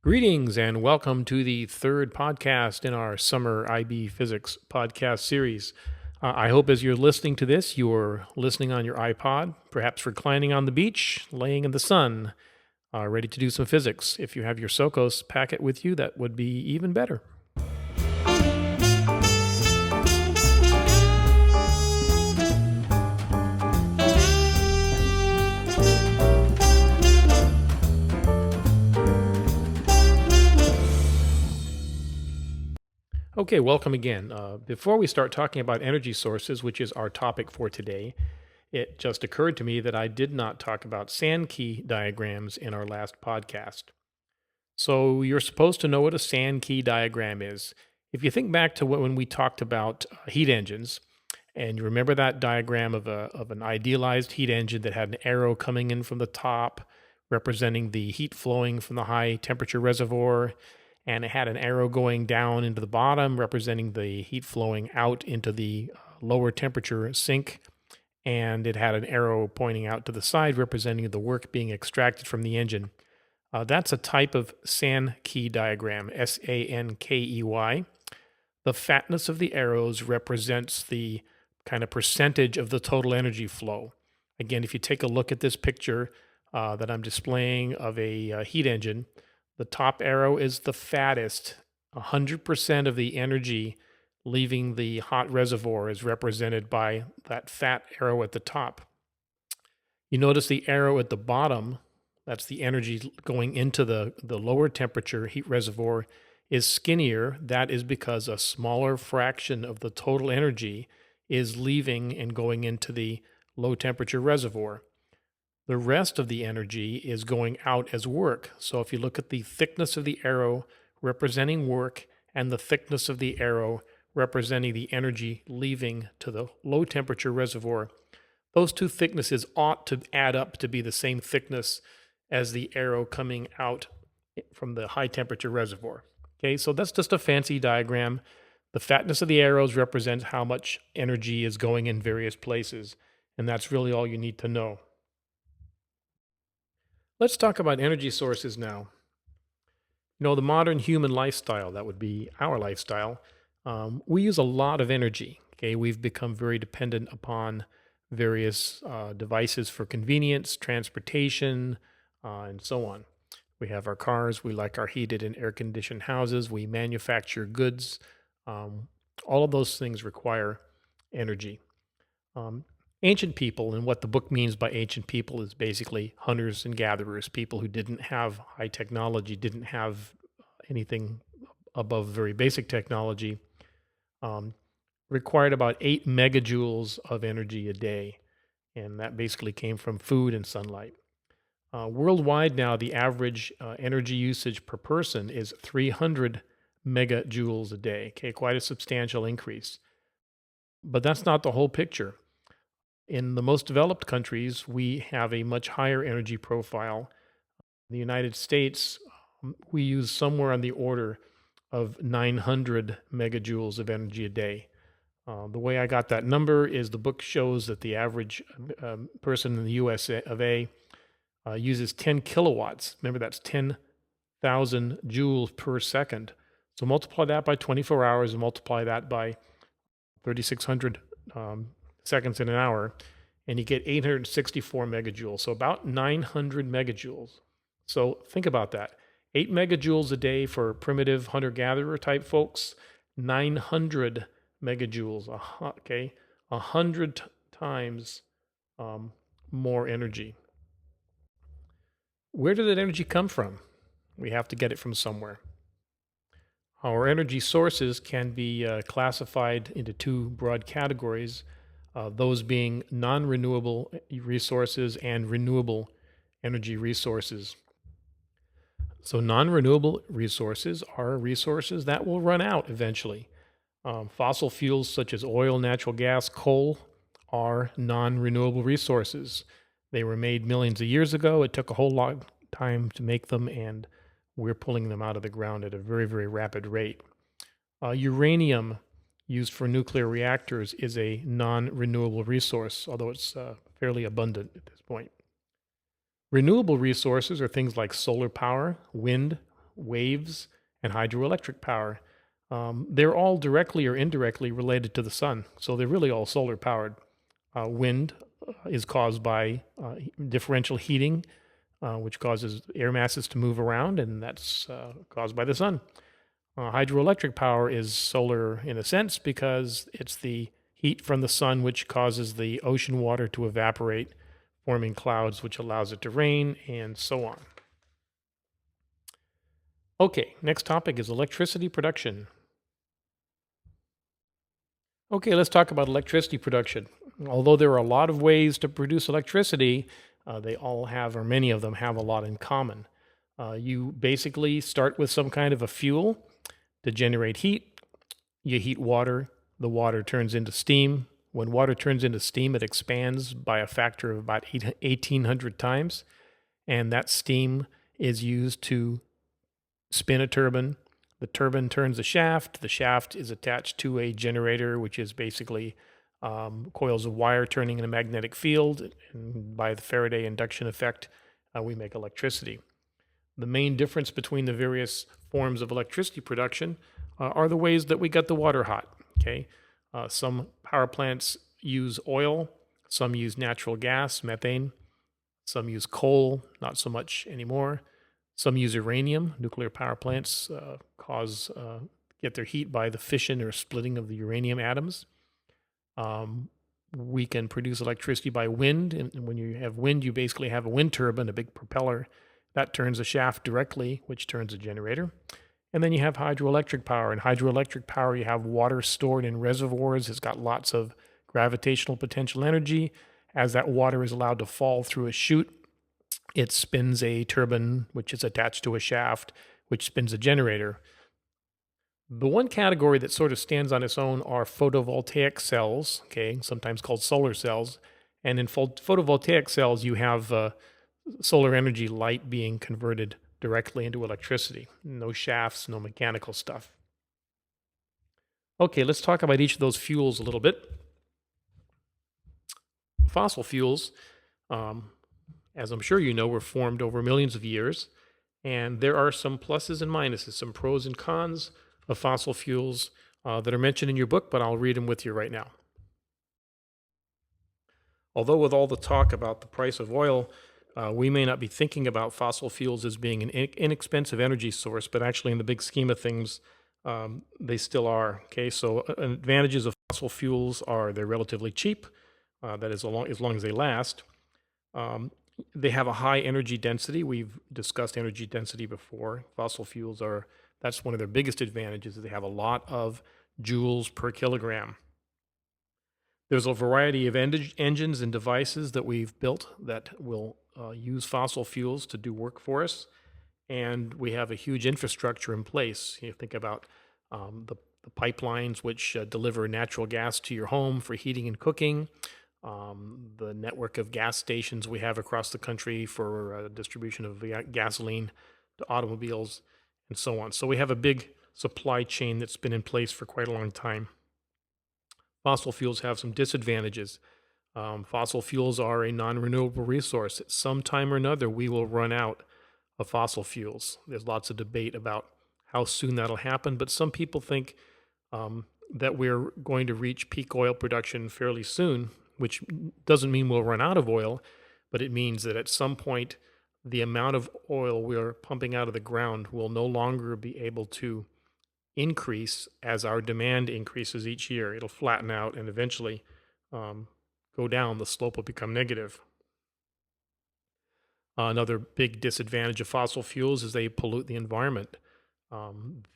Greetings and welcome to the third podcast in our summer IB Physics podcast series. I hope as you're listening to this, you're listening on your iPod, perhaps reclining on the beach, laying in the sun, ready to do some physics. If you have your SOCOS packet with you, that would be even better. Okay, welcome again. Before we start talking about energy sources, which is our topic for today, it just occurred to me that I did not talk about Sankey diagrams in our last podcast. So you're supposed to know what a Sankey diagram is. If you think back to when we talked about heat engines, and you remember that diagram of an idealized heat engine that had an arrow coming in from the top, representing the heat flowing from the high temperature reservoir, and it had an arrow going down into the bottom, representing the heat flowing out into the lower temperature sink, and it had an arrow pointing out to the side, representing the work being extracted from the engine. That's a type of Sankey diagram, Sankey. The fatness of the arrows represents the kind of percentage of the total energy flow. Again, if you take a look at this picture that I'm displaying of a heat engine, the top arrow is the fattest. 100% of the energy leaving the hot reservoir is represented by that fat arrow at the top. You notice the arrow at the bottom, that's the energy going into the lower temperature heat reservoir, is skinnier. That is because a smaller fraction of the total energy is leaving and going into the low temperature reservoir. The rest of the energy is going out as work. So if you look at the thickness of the arrow representing work and the thickness of the arrow representing the energy leaving to the low temperature reservoir, those two thicknesses ought to add up to be the same thickness as the arrow coming out from the high temperature reservoir. Okay, so that's just a fancy diagram. The fatness of the arrows represents how much energy is going in various places, and that's really all you need to know. Let's talk about energy sources now. You know, the modern human lifestyle, that would be our lifestyle, we use a lot of energy. Okay, we've become very dependent upon various devices for convenience, transportation, and so on. We have our cars, we like our heated and air-conditioned houses, we manufacture goods. All of those things require energy. Ancient people, and what the book means by ancient people is basically hunters and gatherers, people who didn't have high technology, didn't have anything above very basic technology, required about 8 megajoules of energy a day. And that basically came from food and sunlight. Worldwide now, the average energy usage per person is 300 megajoules a day. Okay, quite a substantial increase. But that's not the whole picture. In the most developed countries, we have a much higher energy profile. In the United States, we use somewhere on the order of 900 megajoules of energy a day. The way I got that number is the book shows that the average person in the US of A uses 10 kilowatts. Remember, that's 10,000 joules per second. So multiply that by 24 hours and multiply that by 3,600 seconds in an hour, and you get 864 megajoules, so about 900 megajoules. So think about that. 8 megajoules a day for primitive hunter-gatherer type folks, 900 megajoules, okay, 100 times more energy. Where did that energy come from? We have to get it from somewhere. Our energy sources can be classified into two broad categories. Those being non-renewable resources and renewable energy resources. So non-renewable resources are resources that will run out eventually. Fossil fuels such as oil, natural gas, coal are non-renewable resources. They were made millions of years ago. It took a whole lot of time to make them, and we're pulling them out of the ground at a very, very rapid rate. Uranium used for nuclear reactors is a non-renewable resource, although it's fairly abundant at this point. Renewable resources are things like solar power, wind, waves, and hydroelectric power. They're all directly or indirectly related to the sun, so they're really all solar powered. Wind is caused by differential heating, which causes air masses to move around, and that's caused by the sun. Hydroelectric power is solar in a sense because it's the heat from the sun which causes the ocean water to evaporate, forming clouds, which allows it to rain, and so on. Okay, next topic is electricity production. Okay, let's talk about electricity production. Although there are a lot of ways to produce electricity, they all have, or many of them have a lot in common. You basically start with some kind of a fuel to generate heat. You heat water, the water turns into steam. When water turns into steam, it expands by a factor of about 1,800 times, and that steam is used to spin a turbine. The turbine turns a shaft. The shaft is attached to a generator, which is basically coils of wire turning in a magnetic field. And by the Faraday induction effect, we make electricity. The main difference between the various forms of electricity production are the ways that we get the water hot. Okay, some power plants use oil, some use natural gas, methane, some use coal, not so much anymore. Some use uranium. Nuclear power plants get their heat by the fission or splitting of the uranium atoms. We can produce electricity by wind, and when you have wind, you basically have a wind turbine, a big propeller that turns a shaft directly, which turns a generator. And then you have hydroelectric power. In hydroelectric power, you have water stored in reservoirs. It's got lots of gravitational potential energy. As that water is allowed to fall through a chute, it spins a turbine, which is attached to a shaft, which spins a generator. The one category that sort of stands on its own are photovoltaic cells, okay, sometimes called solar cells. And in photovoltaic cells, you have solar energy light being converted directly into electricity. No shafts, no mechanical stuff. Okay, let's talk about each of those fuels a little bit. Fossil fuels, as I'm sure you know, were formed over millions of years. And there are some pluses and minuses, some pros and cons of fossil fuels that are mentioned in your book, but I'll read them with you right now. Although with all the talk about the price of oil, we may not be thinking about fossil fuels as being an inexpensive energy source, but actually in the big scheme of things, they still are. Okay, so advantages of fossil fuels are they're relatively cheap, that is as long as they last. They have a high energy density. We've discussed energy density before. Fossil fuels that's one of their biggest advantages. They have a lot of joules per kilogram. There's a variety of engines and devices that we've built that will use fossil fuels to do work for us. And we have a huge infrastructure in place. You think about the pipelines which deliver natural gas to your home for heating and cooking, the network of gas stations we have across the country for distribution of gasoline to automobiles, and so on. So we have a big supply chain that's been in place for quite a long time. Fossil fuels have some disadvantages. Fossil fuels are a non-renewable resource. At some time or another, we will run out of fossil fuels. There's lots of debate about how soon that'll happen, but some people think that we're going to reach peak oil production fairly soon, which doesn't mean we'll run out of oil, but it means that at some point, the amount of oil we're pumping out of the ground will no longer be able to increase as our demand increases each year. It'll flatten out and eventually go down. The slope will become negative. Another big disadvantage of fossil fuels is they pollute the environment.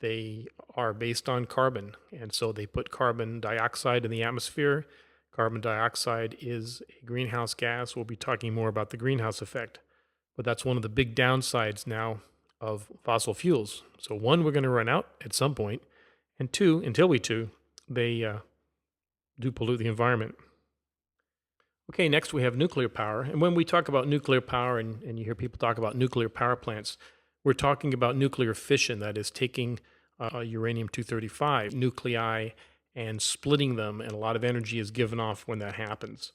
They are based on carbon, and so they put carbon dioxide in the atmosphere. Carbon dioxide is a greenhouse gas. We'll be talking more about the greenhouse effect, but that's one of the big downsides now of fossil fuels. So one, we're going to run out at some point, and two, they do pollute the environment. Okay, next we have nuclear power. And when we talk about nuclear power, and you hear people talk about nuclear power plants, we're talking about nuclear fission, that is taking uranium-235 nuclei and splitting them, and a lot of energy is given off when that happens.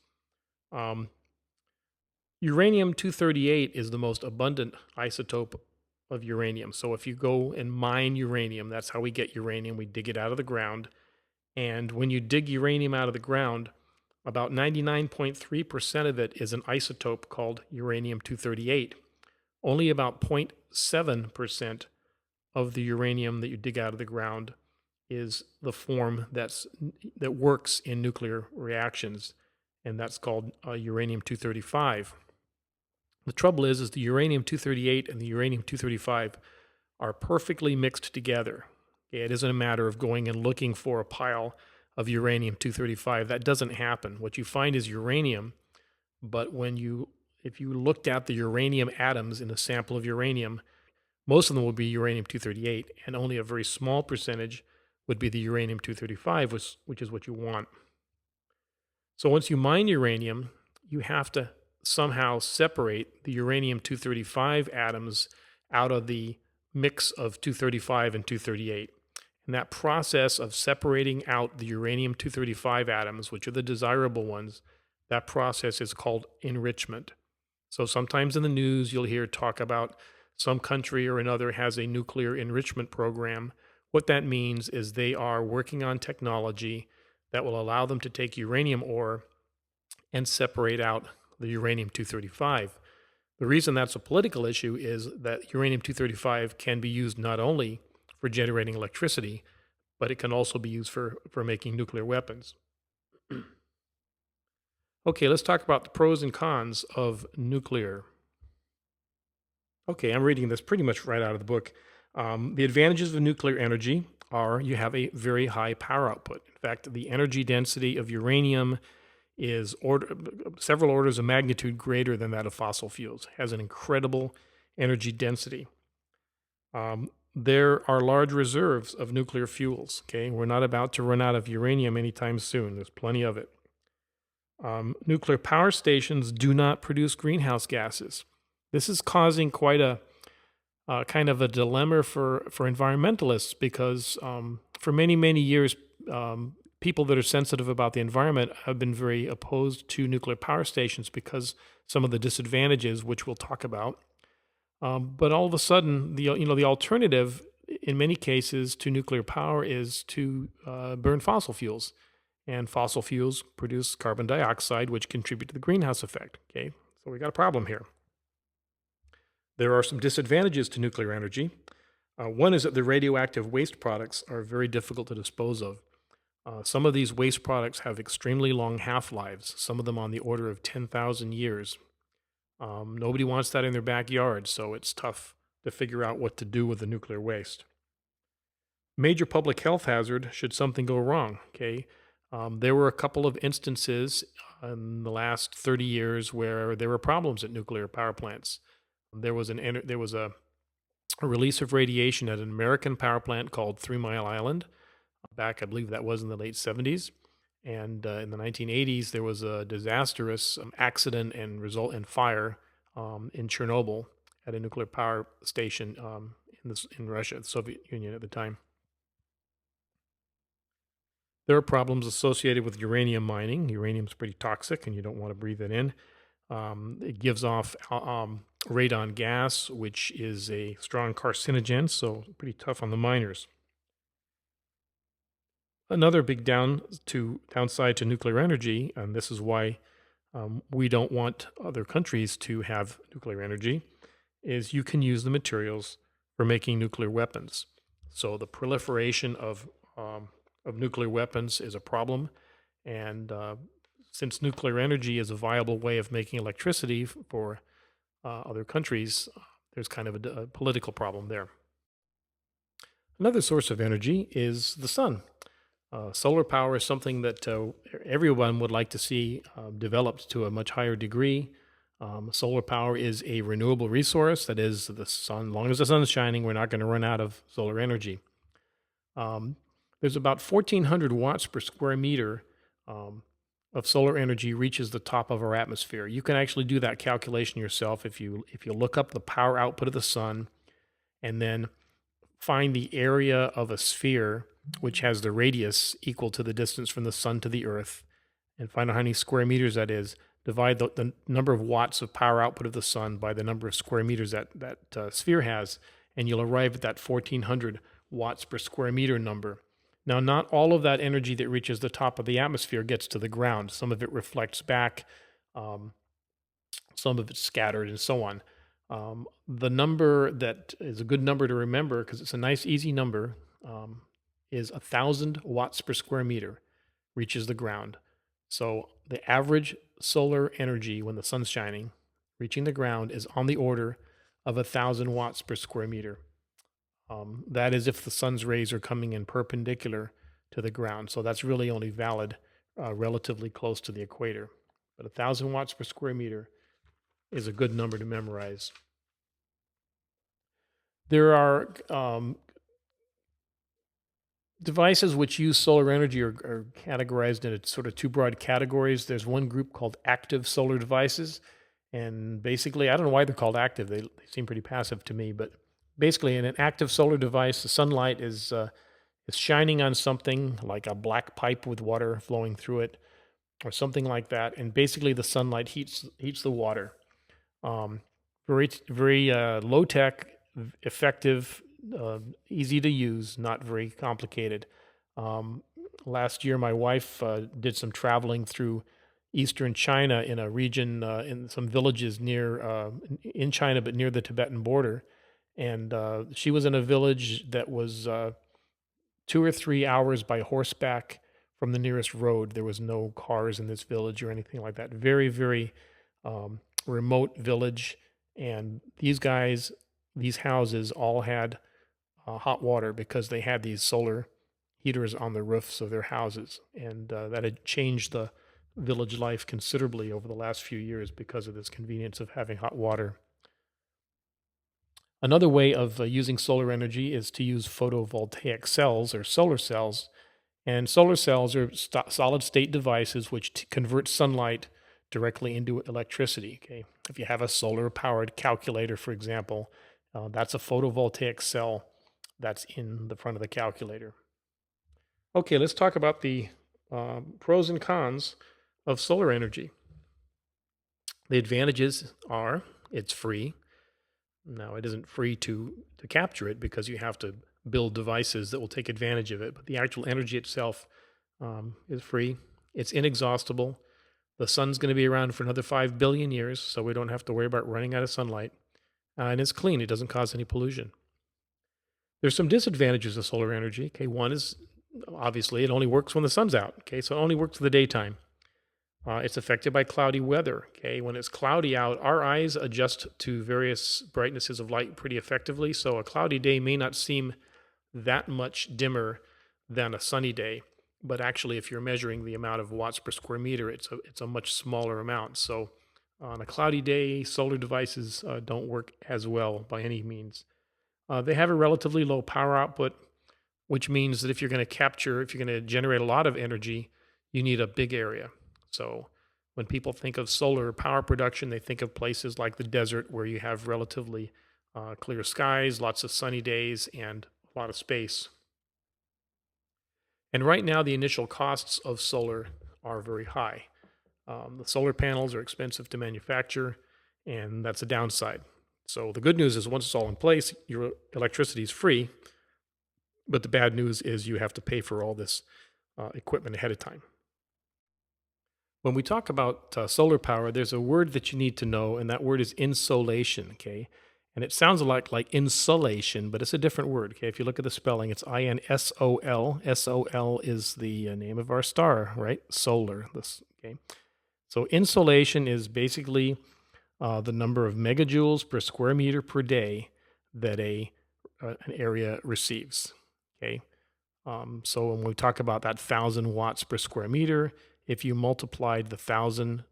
Uranium-238 is the most abundant isotope of uranium. So if you go and mine uranium, that's how we get uranium. We dig it out of the ground. And when you dig uranium out of the ground, about 99.3% of it is an isotope called uranium 238. Only about 0.7% of the uranium that you dig out of the ground is the form that works in nuclear reactions, and that's called uranium 235. The trouble is the uranium 238 and the uranium 235 are perfectly mixed together. It isn't a matter of going and looking for a pile of uranium 235. That doesn't happen. What you find is uranium, but if you looked at the uranium atoms in a sample of uranium, most of them would be uranium 238, and only a very small percentage would be the uranium 235, which is what you want. So once you mine uranium, you have to somehow separate the uranium 235 atoms out of the mix of 235 and 238. And that process of separating out the uranium 235 atoms, which are the desirable ones, that process is called enrichment. So sometimes in the news, you'll hear talk about some country or another has a nuclear enrichment program. What that means is they are working on technology that will allow them to take uranium ore and separate out the uranium 235. The reason that's a political issue is that uranium 235 can be used not only for generating electricity, but it can also be used for making nuclear weapons. Okay, let's talk about the pros and cons of nuclear. Okay, I'm reading this pretty much right out of the book. The advantages of nuclear energy are you have a very high power output. In fact, the energy density of uranium is several orders of magnitude greater than that of fossil fuels. It has an incredible energy density. There are large reserves of nuclear fuels. Okay, we're not about to run out of uranium anytime soon. There's plenty of it. Nuclear power stations do not produce greenhouse gases. This is causing quite a kind of a dilemma for environmentalists because for many, many years, people that are sensitive about the environment have been very opposed to nuclear power stations because some of the disadvantages, which we'll talk about. But all of a sudden, the alternative in many cases to nuclear power is to burn fossil fuels. And fossil fuels produce carbon dioxide, which contribute to the greenhouse effect. Okay, so we got a problem here. There are some disadvantages to nuclear energy. One is that the radioactive waste products are very difficult to dispose of. Some of these waste products have extremely long half-lives, some of them on the order of 10,000 years. Nobody wants that in their backyard, so it's tough to figure out what to do with the nuclear waste. Major public health hazard should something go wrong. Okay, there were a couple of instances in the last 30 years where there were problems at nuclear power plants. There was a release of radiation at an American power plant called 3 Mile Island. Back, I believe that was in the late 70s. And in the 1980s, there was a disastrous accident and result in fire in Chernobyl at a nuclear power station in Russia, the Soviet Union at the time. There are problems associated with uranium mining. Uranium is pretty toxic, and you don't want to breathe it in. It gives off radon gas, which is a strong carcinogen, so pretty tough on the miners. Another big downside to nuclear energy, and this is why we don't want other countries to have nuclear energy, is you can use the materials for making nuclear weapons. So the proliferation of nuclear weapons is a problem, and since nuclear energy is a viable way of making electricity for other countries, there's kind of a political problem there. Another source of energy is the sun. Solar power is something that everyone would like to see developed to a much higher degree. Solar power is a renewable resource. That is, the sun. As long as the sun is shining, we're not going to run out of solar energy. There's about 1,400 watts per square meter of solar energy reaches the top of our atmosphere. You can actually do that calculation yourself if you look up the power output of the sun and then find the area of a sphere which has the radius equal to the distance from the sun to the earth, and find out how many square meters that is. Divide the number of watts of power output of the sun by the number of square meters that sphere has, and you'll arrive at that 1400 watts per square meter number. Now, not all of that energy that reaches the top of the atmosphere gets to the ground. Some of it reflects back, um, some of it's scattered, and so on. The number that is a good number to remember, because it's a nice, easy number, is 1,000 watts per square meter reaches the ground. So the average solar energy when the sun's shining, reaching the ground, is on the order of 1,000 watts per square meter. That is if the sun's rays are coming in perpendicular to the ground. So that's really only valid relatively close to the equator. But 1,000 watts per square meter is a good number to memorize. There are devices which use solar energy are categorized into sort of two broad categories. There's one group called active solar devices. And basically, I don't know why they're called active. They seem pretty passive to me. But basically, in an active solar device, the sunlight is shining on something like a black pipe with water flowing through it or something like that. And basically, the sunlight heats the water. Um, very low tech, effective, easy to use, not very complicated. Um, Last year, my wife did some traveling through eastern China in a region in some villages near in China, but near the Tibetan border. And she was in a village that was 2 or 3 hours by horseback from the nearest road. There was no cars in this village or anything like that. Very, very remote village. And these houses all had hot water because they had these solar heaters on the roofs of their houses. And that had changed the village life considerably over the last few years because of this convenience of having hot water. Another way of using solar energy is to use photovoltaic cells or solar cells. And solar cells are solid state devices which convert sunlight directly into electricity. Okay, if you have a solar powered calculator, for example, that's a photovoltaic cell that's in the front of the calculator. Okay, let's talk about the pros and cons of solar energy. The advantages are it's free. Now, it isn't free to capture it because you have to build devices that will take advantage of it, but the actual energy itself is free. It's inexhaustible. The sun's going to be around for another 5 billion years, so we don't have to worry about running out of sunlight. And it's clean. It doesn't cause any pollution. There's some disadvantages of solar energy. Okay, one is obviously it only works when the sun's out. Okay, so it only works in the daytime. It's affected by cloudy weather. Okay, when it's cloudy out, our eyes adjust to various brightnesses of light pretty effectively. So a cloudy day may not seem that much dimmer than a sunny day, but actually, if you're measuring the amount of watts per square meter, it's a much smaller amount. So on a cloudy day, solar devices don't work as well by any means. They have a relatively low power output, which means that if you're going to generate a lot of energy, you need a big area. So when people think of solar power production, they think of places like the desert where you have relatively clear skies, lots of sunny days, and a lot of space. And right now, the initial costs of solar are very high. The solar panels are expensive to manufacture, and that's a downside. So the good news is once it's all in place, your electricity is free. But the bad news is you have to pay for all this equipment ahead of time. When we talk about solar power, there's a word that you need to know, and that word is insolation, okay? And it sounds a lot like insulation, but it's a different word, okay? If you look at the spelling, it's INSOL. SOL is the name of our star, right? Solar, okay? So insolation is basically the number of megajoules per square meter per day that an area receives, okay? So when we talk about that 1,000 watts per square meter, if you multiplied the 1,000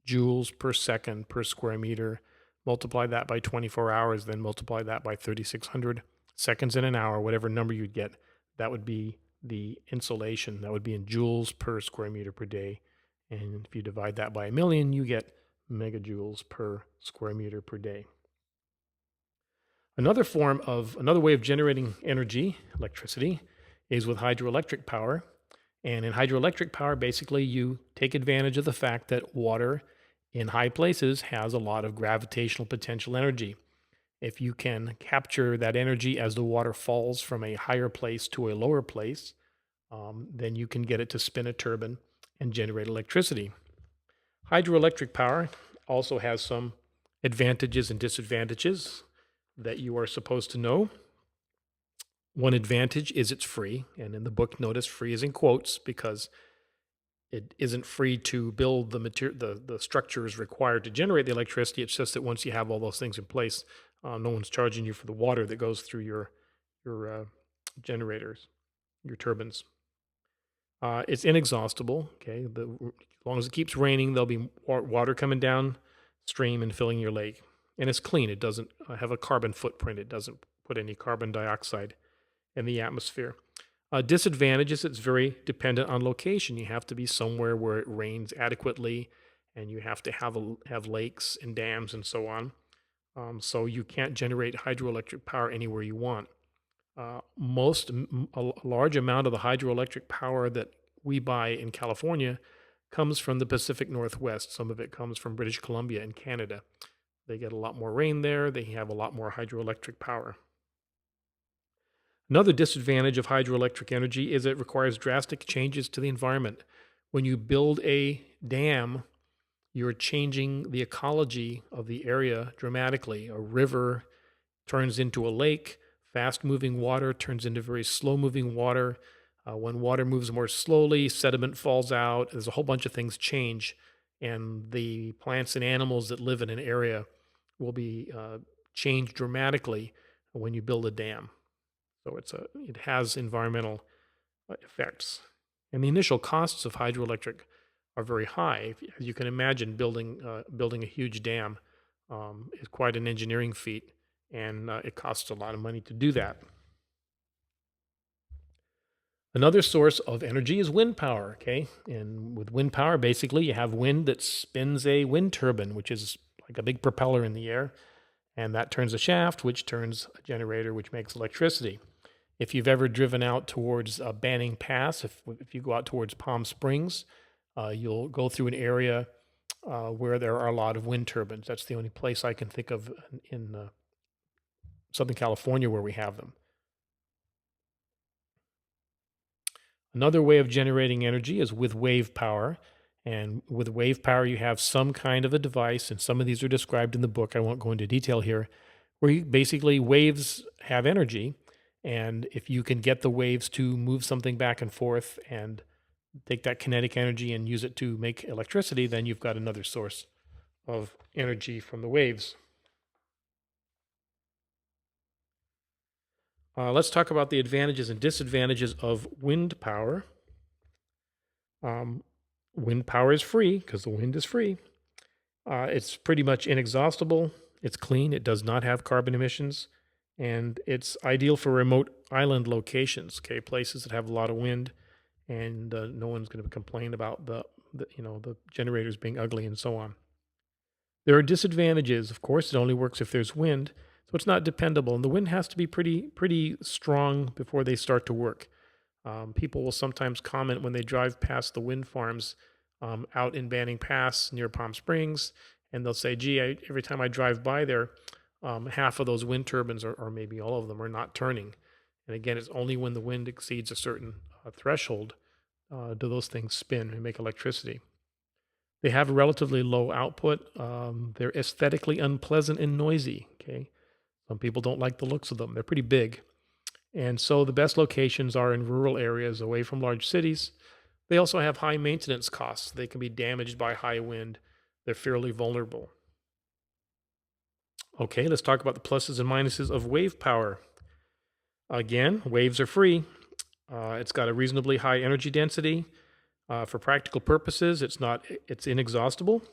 joules per second per square meter, multiply that by 24 hours, then multiply that by 3,600 seconds in an hour, whatever number you'd get, that would be the insolation. That would be in joules per square meter per day. And if you divide that by 1,000,000, you get megajoules per square meter per day. Another way of generating energy, electricity, is with hydroelectric power. And in hydroelectric power, basically, you take advantage of the fact that water in high places has a lot of gravitational potential energy. If you can capture that energy as the water falls from a higher place to a lower place, then you can get it to spin a turbine and generate electricity. Hydroelectric power also has some advantages and disadvantages that you are supposed to know. One advantage is it's free, and in the book, notice free is in quotes because it isn't free to build the structures required to generate the electricity. It's just that once you have all those things in place, no one's charging you for the water that goes through your generators, your turbines. It's inexhaustible. Okay, as long as it keeps raining, there'll be water coming down stream and filling your lake, and it's clean. It doesn't have a carbon footprint. It doesn't put any carbon dioxide in the atmosphere. Disadvantages, it's very dependent on location. You have to be somewhere where it rains adequately, and you have to have lakes and dams and so on. So you can't generate hydroelectric power anywhere you want. A large amount of the hydroelectric power that we buy in California comes from the Pacific Northwest. Some of it comes from British Columbia and Canada. They get a lot more rain there. They have a lot more hydroelectric power. Another disadvantage of hydroelectric energy is it requires drastic changes to the environment. When you build a dam, you're changing the ecology of the area dramatically. A river turns into a lake, fast moving water turns into very slow moving water. When water moves more slowly, sediment falls out. There's a whole bunch of things change, and the plants and animals that live in an area will be changed dramatically when you build a dam. So it has environmental effects. And the initial costs of hydroelectric are very high. As you can imagine, building a huge dam is quite an engineering feat, and it costs a lot of money to do that. Another source of energy is wind power, okay? And with wind power, basically, you have wind that spins a wind turbine, which is like a big propeller in the air, and that turns a shaft, which turns a generator, which makes electricity. If you've ever driven out towards Banning Pass, if you go out towards Palm Springs, you'll go through an area where there are a lot of wind turbines. That's the only place I can think of in Southern California where we have them. Another way of generating energy is with wave power. And with wave power, you have some kind of a device, and some of these are described in the book. I won't go into detail here, where basically waves have energy. And if you can get the waves to move something back and forth and take that kinetic energy and use it to make electricity, then you've got another source of energy from the waves. Let's talk about the advantages and disadvantages of wind power. Wind power is free because the wind is free. It's pretty much inexhaustible. It's clean. It does not have carbon emissions. And it's ideal for remote island locations, okay, places that have a lot of wind, and no one's going to complain about the generators being ugly and so on. There are disadvantages. Of course, it only works if there's wind, so it's not dependable, and the wind has to be pretty strong before they start to work. People will sometimes comment when they drive past the wind farms out in Banning Pass near Palm Springs, and they'll say, gee, every time I drive by there, half of those wind turbines, or maybe all of them, are not turning. And again, it's only when the wind exceeds a certain threshold do those things spin and make electricity. They have a relatively low output. They're aesthetically unpleasant and noisy. Okay, some people don't like the looks of them. They're pretty big. And so the best locations are in rural areas away from large cities. They also have high maintenance costs. They can be damaged by high wind. They're fairly vulnerable. Okay, let's talk about the pluses and minuses of wave power. Again, waves are free. It's got a reasonably high energy density. For practical purposes, it's inexhaustible.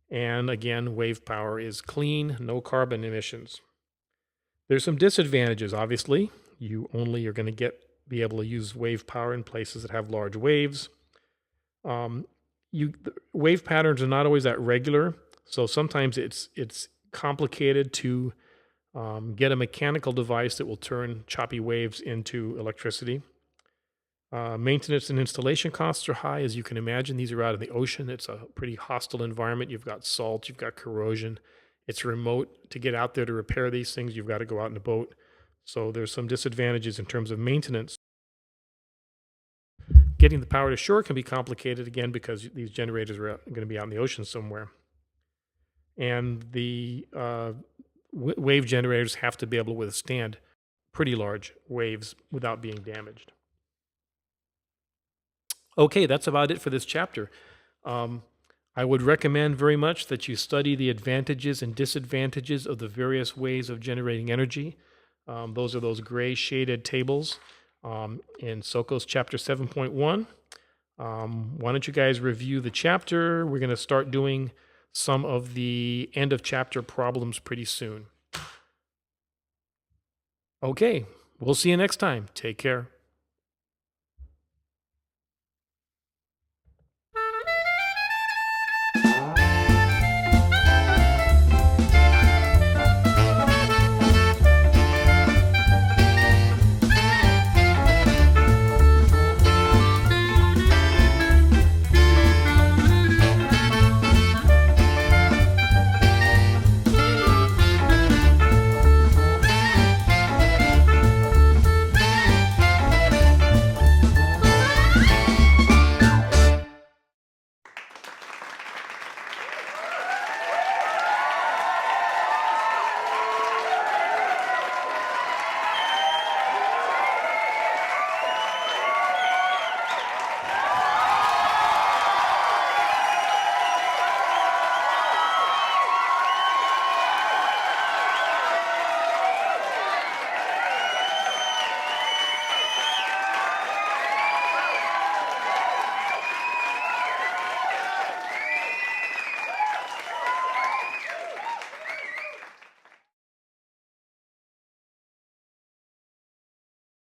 And again, wave power is clean, no carbon emissions. There's some disadvantages, obviously. You only are going to be able to use wave power in places that have large waves. The wave patterns are not always that regular, so sometimes it's complicated to get a mechanical device that will turn choppy waves into electricity. Maintenance and installation costs are high, as you can imagine. These are out in the ocean. It's a pretty hostile environment. You've got salt, you've got corrosion. It's remote to get out there to repair these things. You've got to go out in a boat. So there's some disadvantages in terms of maintenance. Getting the power to shore can be complicated again because these generators are going to be out in the ocean somewhere. And the wave generators have to be able to withstand pretty large waves without being damaged. Okay, that's about it for this chapter. I would recommend very much that you study the advantages and disadvantages of the various ways of generating energy. Those are those gray shaded tables in SOCOS chapter 7.1. Why don't you guys review the chapter? We're going to start doing some of the end of chapter problems pretty soon. Okay, we'll see you next time. Take care.